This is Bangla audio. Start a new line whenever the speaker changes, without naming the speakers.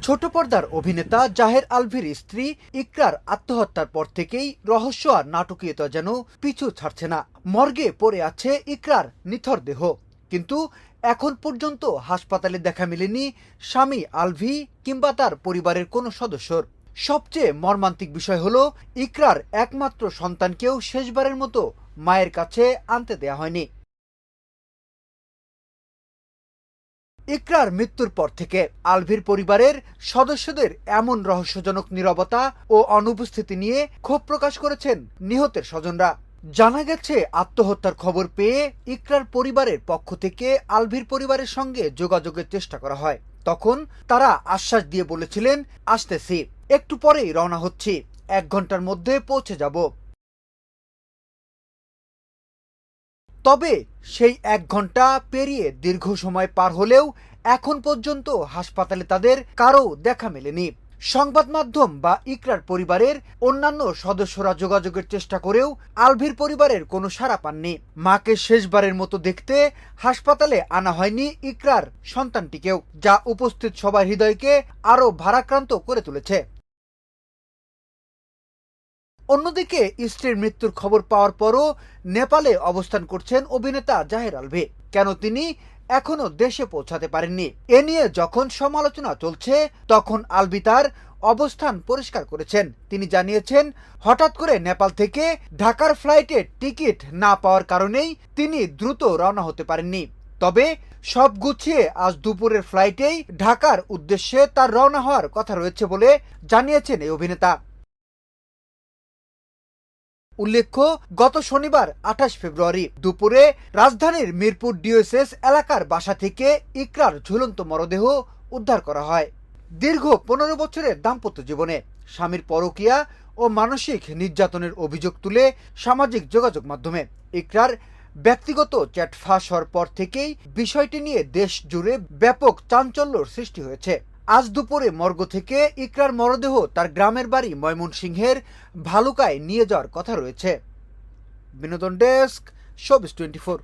ছোট পর্দার অভিনেতা জাহের আলভির স্ত্রী ইকরার আত্মহত্যার পর থেকেই রহস্য আর নাটকীয়তা যেন পিছু ছাড়ছে না। মর্গে পড়ে আছে ইকরার নিথর দেহ, কিন্তু এখন পর্যন্ত হাসপাতালে দেখা মেলেনি স্বামী আলভি কিংবা তার পরিবারের কোনো সদস্যর। সবচেয়ে মর্মান্তিক বিষয় হলো ইকরার একমাত্র সন্তানকেও শেষবারের মতো মায়ের কাছে আনতে দেয়া হয়নি। ইকরার মৃত্যুর পর থেকে আলভির পরিবারের সদস্যদের এমন রহস্যজনক নীরবতা ও অনুপস্থিতি নিয়ে ক্ষোভ প্রকাশ করেছেন নিহতের স্বজনরা। জানা গেছে, আত্মহত্যার খবর পেয়ে ইকরার পরিবারের পক্ষ থেকে আলভির পরিবারের সঙ্গে যোগাযোগের চেষ্টা করা হয়। তখন তারা আশ্বাস দিয়ে বলেছিলেন, আসতেছি, একটু পরেই রওনা হচ্ছি, 1 ঘন্টার মধ্যে পৌঁছে যাব। তবে সেই 1 ঘন্টা পেরিয়ে দীর্ঘ সময় পার হলেও এখন পর্যন্ত হাসপাতালে তাদের কারো দেখা মেলেনি। সংবাদ মাধ্যম বা ইকরার পরিবারের অন্যান্য সদস্যরা যোগাযোগের চেষ্টা করেও আলভির পরিবারের কোনো সাড়া পাননি। মাকে শেষবারের মতো দেখতে হাসপাতালে আনা হয়নি ইকরার সন্তানটিকেও, যা উপস্থিত সবার হৃদয়কে আরো ভারাক্রান্ত করে তুলেছে। অন্যদিকে স্ত্রীর মৃত্যুর খবর পাওয়ার পরও নেপালে অবস্থান করছেন অভিনেতা জাহের আলভি। কেন তিনি এখনো দেশে পৌঁছাতে পারেননি, এ নিয়ে যখন সমালোচনা চলছে, তখন আলভি তার অবস্থান পরিষ্কার করেছেন। তিনি জানিয়েছেন, হঠাৎ করে নেপাল থেকে ঢাকার ফ্লাইটে টিকিট না পাওয়ার কারণেই তিনি দ্রুত রওনা হতে পারেননি। তবে সব গুছিয়ে আজ দুপুরের ফ্লাইটেই ঢাকার উদ্দেশ্যে তার রওনা হওয়ার কথা রয়েছে বলে জানিয়েছেন এই অভিনেতা। উল্লেখ্য, গত শনিবার 28 ফেব্রুয়ারি দুপুরে রাজধানীর মিরপুর ডিওএসএস এলাকার বাসা থেকে ইকরার ঝুলন্ত মরদেহ উদ্ধার করা হয়। দীর্ঘ 15 বছরের দাম্পত্য জীবনে স্বামীর পরকীয়া ও মানসিক নির্যাতনের অভিযোগ তুলে সামাজিক যোগাযোগ মাধ্যমে ইকরার ব্যক্তিগত চ্যাট ফাঁস হওয়ার পর থেকেই বিষয়টি নিয়ে দেশ জুড়ে ব্যাপক চাঞ্চল্যর সৃষ্টি হয়েছে। আজ দুপুরে মর্গ থেকে ইকরার মরদেহ তার গ্রামের বাড়ি ময়মনসিংহের ভালুকায় নিয়ে যাওয়ার কথা রয়েছে। বিনোদন ডেস্ক, শোবিজ 24।